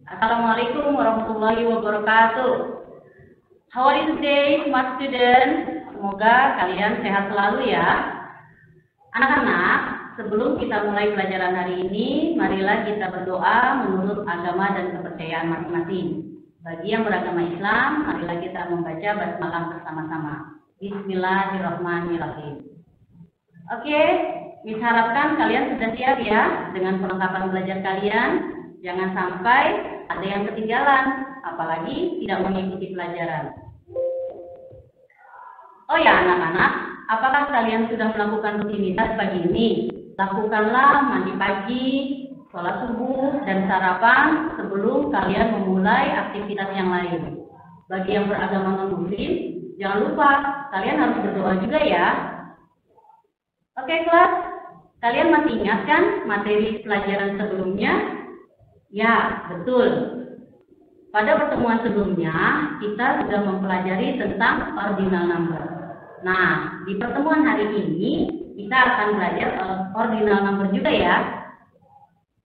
Assalamualaikum warahmatullahi wabarakatuh. How are you today, smart students? Semoga kalian sehat selalu ya. Anak-anak, sebelum kita mulai pelajaran hari ini, marilah kita berdoa menurut agama dan kepercayaan masing-masing. Bagi yang beragama Islam, marilah kita membaca basmalah bersama-sama. Bismillahirrahmanirrahim. Oke, Miss harapkan kalian sudah siap ya dengan perlengkapan belajar kalian. Jangan sampai ada yang ketinggalan, apalagi tidak mengikuti pelajaran. Oh ya anak-anak, apakah kalian sudah melakukan rutinitas pagi ini? Lakukanlah mandi pagi, sholat subuh, dan sarapan sebelum kalian memulai aktivitas yang lain. Bagi yang beragama non-muslim, jangan lupa kalian harus berdoa juga ya. Oke kelas, kalian masih ingat kan materi pelajaran sebelumnya? Ya, betul. Pada pertemuan sebelumnya, kita sudah mempelajari tentang ordinal number. Nah, di pertemuan hari ini, kita akan belajar ordinal number juga ya.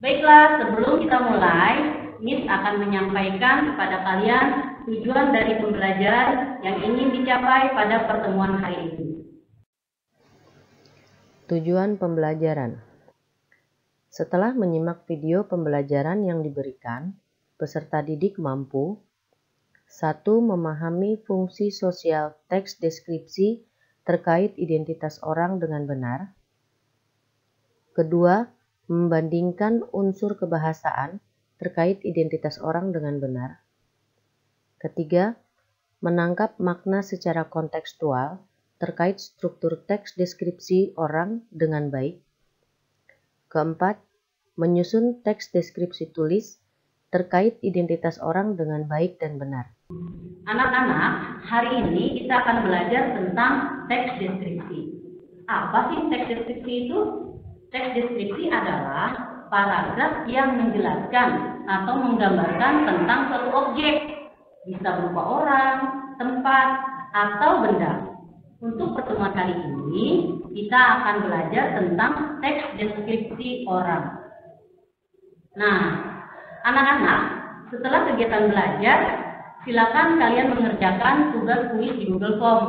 Baiklah, sebelum kita mulai, Miss akan menyampaikan kepada kalian tujuan dari pembelajaran yang ingin dicapai pada pertemuan hari ini. Tujuan pembelajaran. Setelah menyimak video pembelajaran yang diberikan, peserta didik mampu 1. Memahami fungsi sosial teks deskripsi terkait identitas orang dengan benar. 2. Membandingkan unsur kebahasaan terkait identitas orang dengan benar. 3. Menangkap makna secara kontekstual terkait struktur teks deskripsi orang dengan baik. 4. Menyusun teks deskripsi tulis terkait identitas orang dengan baik dan benar. Anak-anak, hari ini kita akan belajar tentang teks deskripsi. Apa sih teks deskripsi itu? Teks deskripsi adalah paragraf yang menjelaskan atau menggambarkan tentang suatu objek. Bisa berupa orang, tempat, atau benda. Untuk pertemuan kali ini, kita akan belajar tentang teks deskripsi orang. Nah, anak-anak, setelah kegiatan belajar, silakan kalian mengerjakan tugas kuis di Google Form.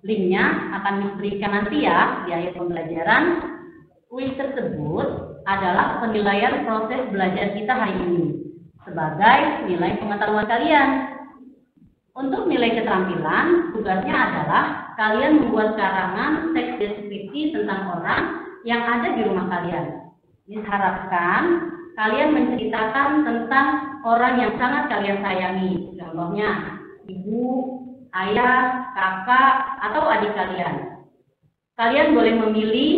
Linknya akan diberikan nanti ya di akhir pembelajaran. Kuis tersebut adalah penilaian proses belajar kita hari ini sebagai nilai pengetahuan kalian. Untuk nilai keterampilan, tugasnya adalah kalian membuat karangan teks deskripsi tentang orang yang ada di rumah kalian. Diharapkan kalian menceritakan tentang orang yang sangat kalian sayangi. Contohnya, ibu, ayah, kakak, atau adik kalian. Kalian boleh memilih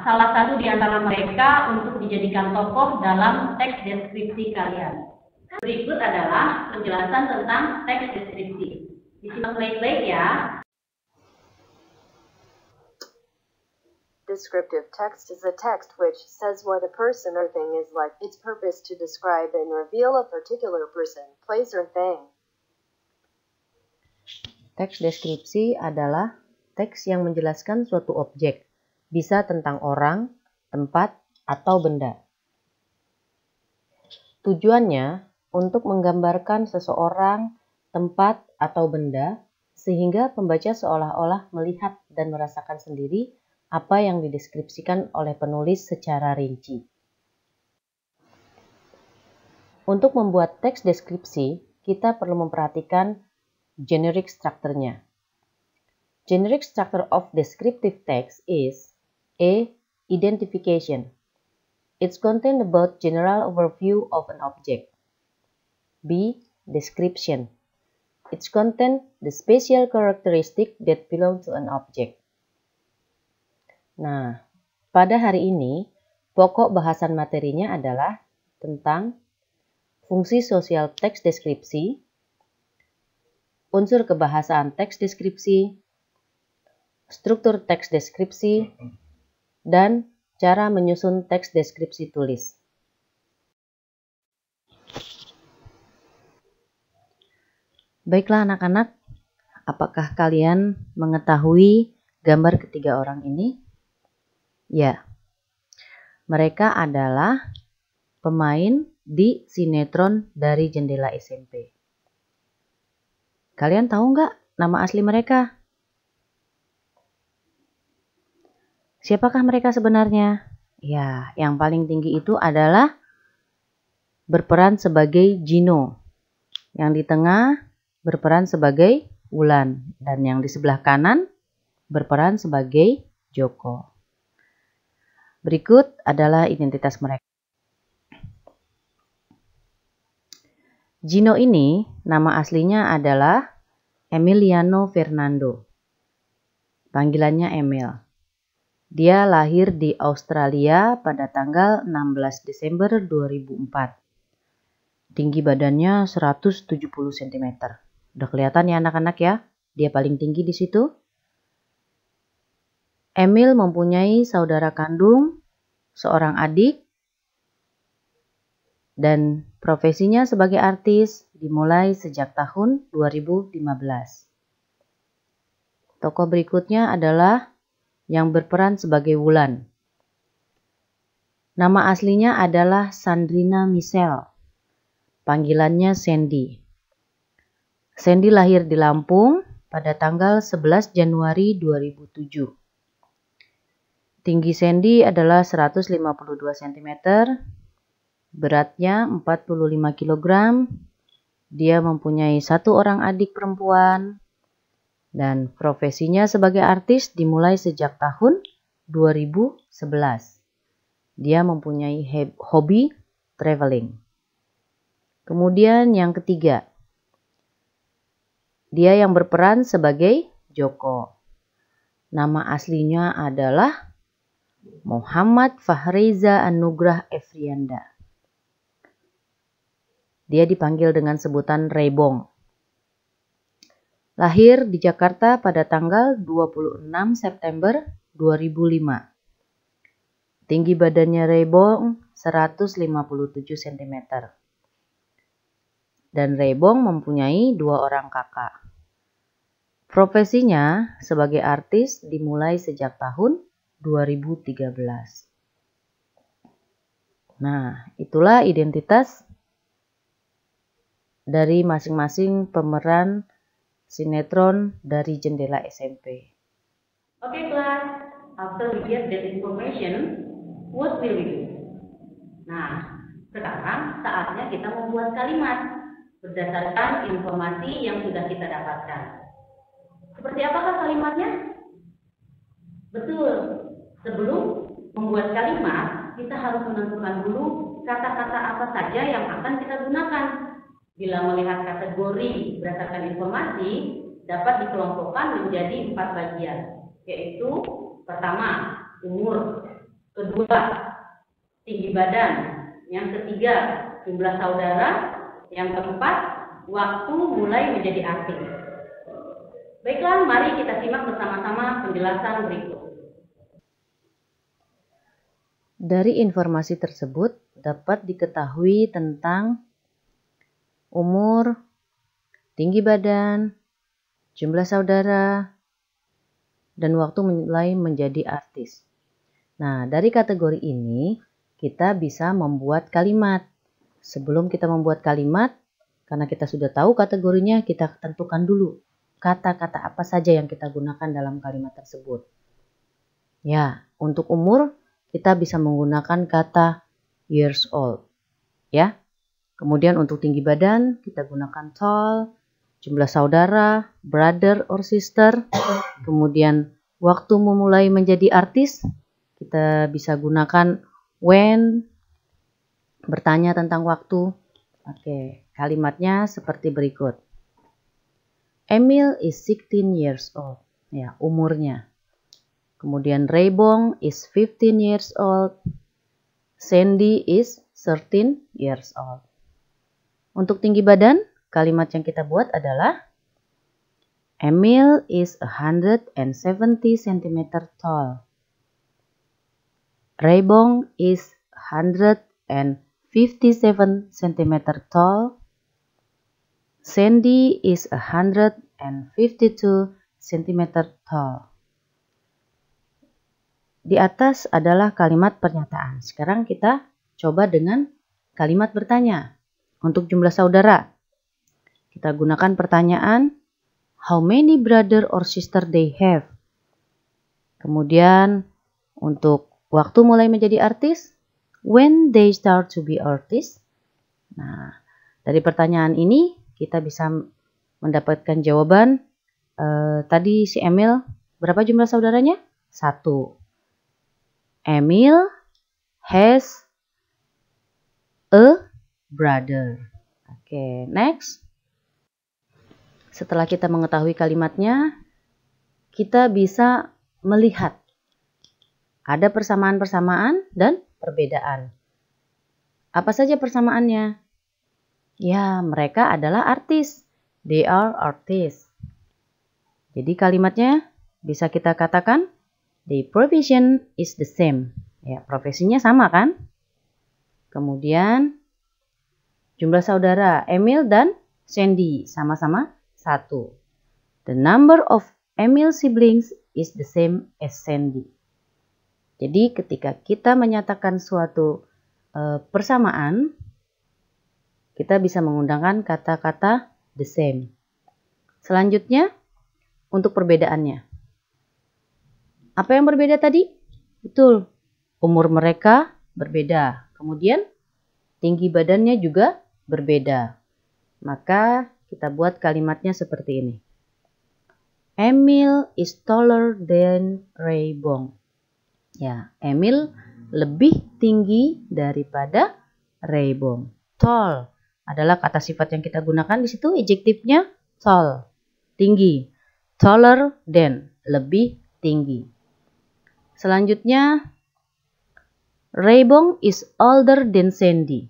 salah satu di antara mereka untuk dijadikan tokoh dalam teks deskripsi kalian. Berikut adalah penjelasan tentang teks deskripsi. Disimak baik-baik ya. Descriptive text is a text which says what a person or thing is like, its purpose to describe and reveal a particular person, place or thing. Teks deskripsi adalah teks yang menjelaskan suatu objek, bisa tentang orang, tempat, atau benda. Tujuannya untuk menggambarkan seseorang, tempat, atau benda, sehingga pembaca seolah-olah melihat dan merasakan sendiri apa yang dideskripsikan oleh penulis secara rinci. Untuk membuat teks deskripsi, kita perlu memperhatikan generic structure-nya. Generic structure of descriptive text is A. Identification. It's content about general overview of an object. B. Description. Its content the special characteristic that belong to an object. Nah, pada hari ini, pokok bahasan materinya adalah tentang fungsi sosial teks deskripsi, unsur kebahasaan teks deskripsi, struktur teks deskripsi, dan cara menyusun teks deskripsi tulis. Baiklah anak-anak, apakah kalian mengetahui gambar ketiga orang ini? Ya, mereka adalah pemain di sinetron Dari Jendela SMP. Kalian tahu nggak nama asli mereka? Siapakah mereka sebenarnya? Ya, yang paling tinggi itu adalah berperan sebagai Gino. Yang di tengah berperan sebagai Wulan. Dan yang di sebelah kanan berperan sebagai Joko. Berikut adalah identitas mereka. Gino ini nama aslinya adalah Emiliano Fernando. Panggilannya Emil. Dia lahir di Australia pada tanggal 16 Desember 2004. Tinggi badannya 170 cm. Udah kelihatan ya anak-anak ya? Dia paling tinggi di situ. Emil mempunyai saudara kandung, seorang adik, dan profesinya sebagai artis dimulai sejak tahun 2015. Tokoh berikutnya adalah yang berperan sebagai Wulan. Nama aslinya adalah Sandrina Michelle. Panggilannya Sandy. Sandy lahir di Lampung pada tanggal 11 Januari 2007. Tinggi Sandy adalah 152 cm, beratnya 45 kg, dia mempunyai satu orang adik perempuan, dan profesinya sebagai artis dimulai sejak tahun 2011. Dia mempunyai hobi traveling. Kemudian yang ketiga, dia yang berperan sebagai Joko. Nama aslinya adalah Muhammad Fahreza Anugrah Efrianda. Dia dipanggil dengan sebutan Rebong. Lahir di Jakarta pada tanggal 26 September 2005. Tinggi badannya Rebong 157 cm. Dan Rebong mempunyai 2 orang kakak. Profesinya sebagai artis dimulai sejak tahun 2013. Nah, itulah identitas dari masing-masing pemeran sinetron Dari Jendela SMP. Okay, class. After we get that information, what will we do? Nah, sekarang saatnya kita membuat kalimat berdasarkan informasi yang sudah kita dapatkan. Seperti apakah kalimatnya? Betul. Sebelum membuat kalimat, kita harus menentukan dulu kata-kata apa saja yang akan kita gunakan. Bila melihat kategori berdasarkan informasi, dapat dikelompokkan menjadi 4 bagian, yaitu pertama, umur, kedua, tinggi badan, yang ketiga, jumlah saudara, yang keempat, waktu mulai menjadi artis. Baiklah, mari kita simak bersama-sama penjelasan berikut. Dari informasi tersebut dapat diketahui tentang umur, tinggi badan, jumlah saudara, dan waktu mulai menjadi artis. Nah, dari kategori ini kita bisa membuat kalimat. Sebelum kita membuat kalimat, karena kita sudah tahu kategorinya, kita tentukan dulu kata-kata apa saja yang kita gunakan dalam kalimat tersebut. Ya, untuk umur kita bisa menggunakan kata years old. Ya. Kemudian untuk tinggi badan kita gunakan tall, jumlah saudara, brother or sister. Kemudian waktu memulai menjadi artis kita bisa gunakan when, bertanya tentang waktu. Oke, kalimatnya seperti berikut. Emil is 16 years old. Ya, umurnya. Kemudian Rebong is 15 years old. Sandy is 13 years old. Untuk tinggi badan, kalimat yang kita buat adalah Emil is 170 cm tall. Rebong is 157 cm tall. Sandy is 152 cm tall. Di atas adalah kalimat pernyataan. Sekarang kita coba dengan kalimat bertanya untuk jumlah saudara. Kita gunakan pertanyaan, how many brother or sister they have? Kemudian untuk waktu mulai menjadi artis, when they start to be artists. Nah, dari pertanyaan ini kita bisa mendapatkan jawaban. Tadi si Emil, berapa jumlah saudaranya? 1. Emil has a brother. Oke, next. Setelah kita mengetahui kalimatnya, kita bisa melihat ada persamaan-persamaan dan perbedaan. Apa saja persamaannya? Ya, mereka adalah artis. They are artists. Jadi kalimatnya bisa kita katakan the profession is the same. Ya, profesinya sama kan? Kemudian jumlah saudara Emil dan Sandy sama-sama 1. The number of Emil siblings is the same as Sandy. Jadi ketika kita menyatakan suatu persamaan, kita bisa menggunakan kata-kata the same. Selanjutnya, untuk perbedaannya. Apa yang berbeda tadi? Betul, umur mereka berbeda. Kemudian, tinggi badannya juga berbeda. Maka, kita buat kalimatnya seperti ini. Emil is taller than Raybong. Ya, Emil lebih tinggi daripada Raybong. Tall adalah kata sifat yang kita gunakan di situ, adjektifnya tall, tinggi. Taller than, lebih tinggi. Selanjutnya, Raybong is older than Sandy.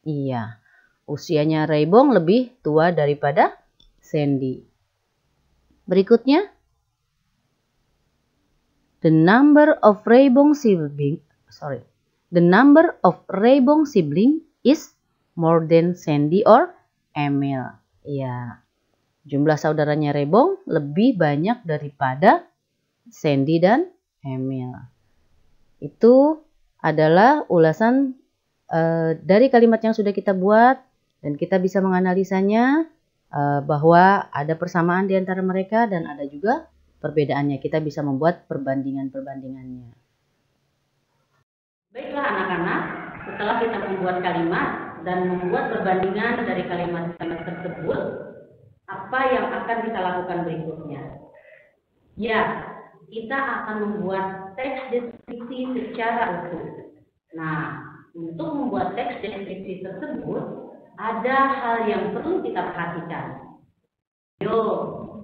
Iya, usianya Raybong lebih tua daripada Sandy. Berikutnya, the number of Raybong sibling is more than Sandy or Emil. Iya. Jumlah saudaranya Raybong lebih banyak daripada Sandy dan Emil. Itu adalah ulasan dari kalimat yang sudah kita buat dan kita bisa menganalisanya bahwa ada persamaan di antara mereka dan ada juga perbedaannya. Kita bisa membuat perbandingan-perbandingannya. Baiklah anak-anak, setelah kita membuat kalimat dan membuat perbandingan dari kalimat-kalimat tersebut, apa yang akan kita lakukan berikutnya? Ya, kita akan membuat teks deskripsi secara utuh. Nah, untuk membuat teks deskripsi tersebut, ada hal yang perlu kita perhatikan. Yo,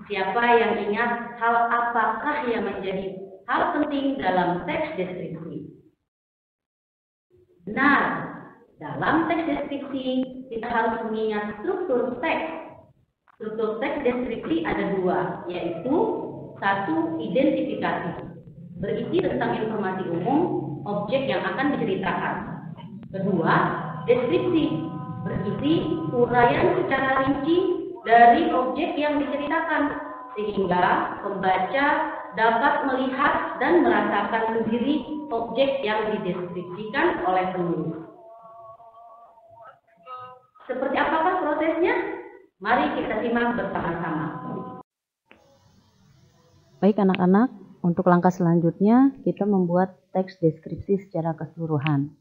siapa yang ingat hal apakah yang menjadi hal penting dalam teks deskripsi? Benar, dalam teks deskripsi kita harus mengingat struktur teks. Struktur teks deskripsi ada 2, yaitu 1. Identifikasi, berisi tentang informasi umum objek yang akan diceritakan. 2. Deskripsi, berisi uraian secara rinci dari objek yang diceritakan, sehingga pembaca dapat melihat dan merasakan sendiri objek yang dideskripsikan oleh penulis. Seperti apakah prosesnya? Mari kita simak bersama-sama. Baik anak-anak, untuk langkah selanjutnya kita membuat teks deskripsi secara keseluruhan.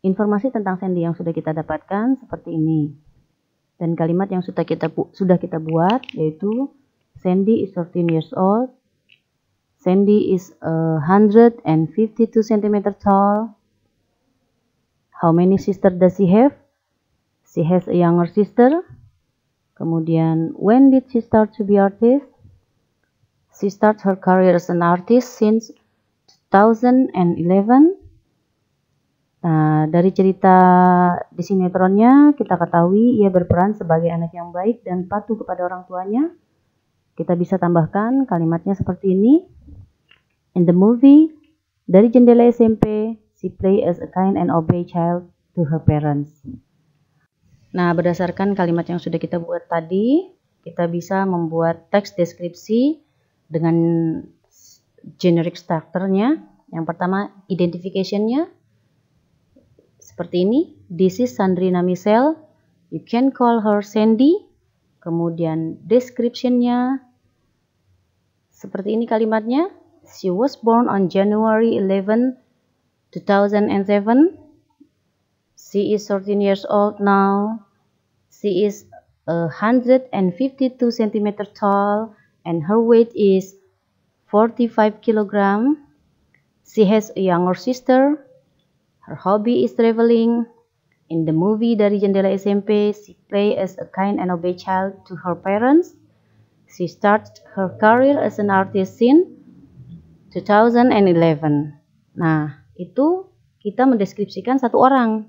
Informasi tentang Sandy yang sudah kita dapatkan seperti ini. Dan kalimat yang sudah kita buat yaitu Sandy is 13 years old. Sandy is 152 cm tall. How many sisters does she have? She has a younger sister. Kemudian, when did she start to be artist? She started her career as an artist since 2011. Nah, dari cerita di sinetronnya kita ketahui ia berperan sebagai anak yang baik dan patuh kepada orang tuanya. Kita bisa tambahkan kalimatnya seperti ini. In the movie, dari jendela SMP, she play as a kind and obey child to her parents. Nah, berdasarkan kalimat yang sudah kita buat tadi, kita bisa membuat teks deskripsi dengan generic structure-nya. Yang pertama, identification-nya. Seperti ini, this is Sandrina Michelle, you can call her Sandy. Kemudian description-nya, seperti ini kalimatnya, she was born on January 11, 2007. She is 13 years old now. She is 152 cm tall and her weight is 45 kg. She has a younger sister. Her hobby is traveling. In the movie Dari Jendela SMP, she plays as a kind and obedient child to her parents. She started her career as an artist in 2011. Nah, itu kita mendeskripsikan satu orang.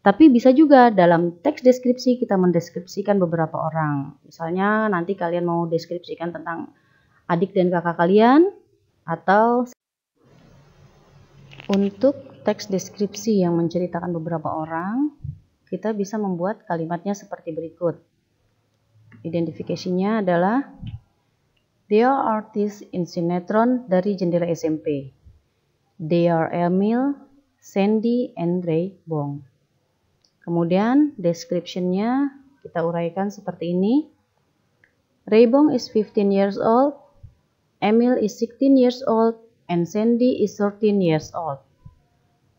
Tapi bisa juga dalam teks deskripsi kita mendeskripsikan beberapa orang. Misalnya nanti kalian mau deskripsikan tentang adik dan kakak kalian, atau untuk teks deskripsi yang menceritakan beberapa orang, kita bisa membuat kalimatnya seperti berikut. Identifikasinya adalah they are artists in sinetron Dari Jendela SMP. They are Emil, Sandy, and Ray Bong. Kemudian description-nya kita uraikan seperti ini. Ray Bong is 15 years old, Emil is 16 years old, and Sandy is 13 years old.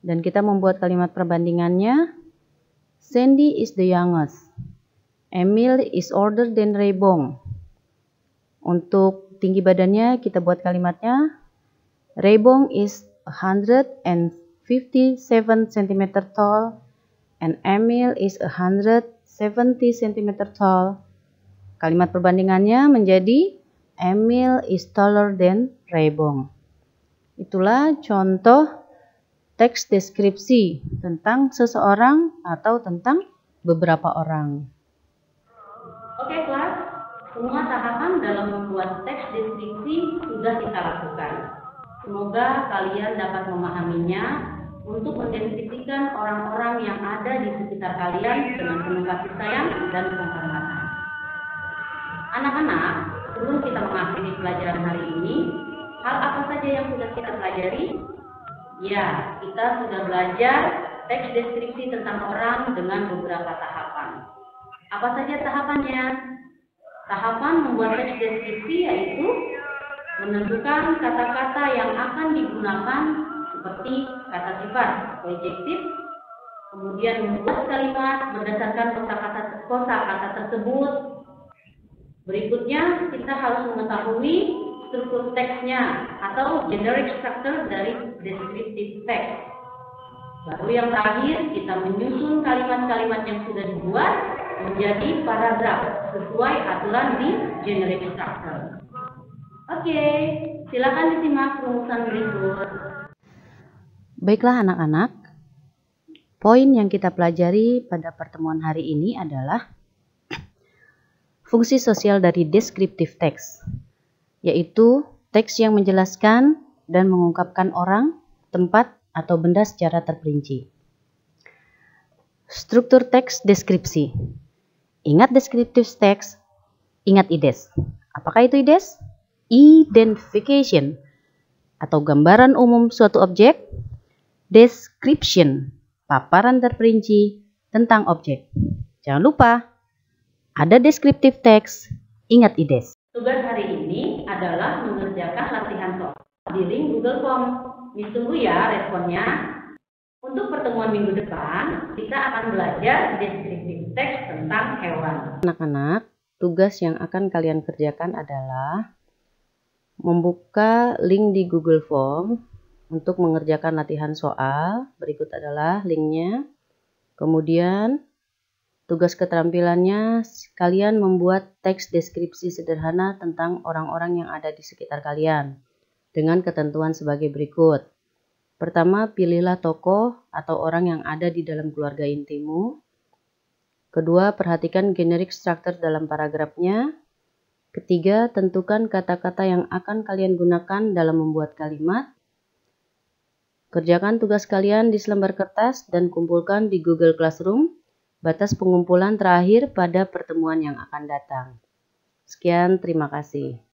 Dan kita membuat kalimat perbandingannya. Sandy is the youngest. Emil is older than Ray Bong. Untuk tinggi badannya kita buat kalimatnya. Ray Bong is 157 cm tall and Emil is 170 cm tall. Kalimat perbandingannya menjadi Emil is taller than Ray Bong. Itulah contoh teks deskripsi tentang seseorang atau tentang beberapa orang. Oke kelas, semua tahapan dalam membuat teks deskripsi sudah kita lakukan. Semoga kalian dapat memahaminya untuk mendeskripsikan orang-orang yang ada di sekitar kalian dengan penuh kasih sayang dan penghormatan. Anak-anak, sebelum kita mengakhiri pelajaran hari ini, hal apa saja yang sudah kita pelajari? Ya, kita sudah belajar teks deskripsi tentang orang dengan beberapa tahapan. Apa saja tahapannya? Tahapan membuat teks deskripsi yaitu menentukan kata-kata yang akan digunakan seperti kata sifat adjektif, kemudian membuat kalimat berdasarkan kosakata tersebut. Berikutnya kita harus mengetahui struktur teksnya atau generic structure dari descriptive text. Baru yang terakhir kita menyusun kalimat-kalimat yang sudah dibuat menjadi paragraf sesuai aturan di generic structure. Oke, silakan disimak rumusan berikut. Baiklah anak-anak, poin yang kita pelajari pada pertemuan hari ini adalah fungsi sosial dari descriptive text, yaitu teks yang menjelaskan dan mengungkapkan orang, tempat, atau benda secara terperinci. Struktur teks deskripsi. Ingat descriptive text, ingat IDES. Apakah itu IDES? Identification atau gambaran umum suatu objek. Description, paparan terperinci tentang objek. Jangan lupa, ada descriptive text, ingat IDES. Tugas hari ini adalah mengerjakan latihan soal di link Google Form. Ditunggu ya responnya. Untuk pertemuan minggu depan, kita akan belajar descriptive text tentang hewan. Anak-anak, tugas yang akan kalian kerjakan adalah membuka link di Google Form untuk mengerjakan latihan soal. Berikut adalah linknya. Kemudian tugas keterampilannya, kalian membuat teks deskripsi sederhana tentang orang-orang yang ada di sekitar kalian dengan ketentuan sebagai berikut. Pertama, pilihlah tokoh atau orang yang ada di dalam keluarga intimu. Kedua, perhatikan generic structure dalam paragrafnya. Ketiga, tentukan kata-kata yang akan kalian gunakan dalam membuat kalimat. Kerjakan tugas kalian di selembar kertas dan kumpulkan di Google Classroom. Batas pengumpulan terakhir pada pertemuan yang akan datang. Sekian, terima kasih.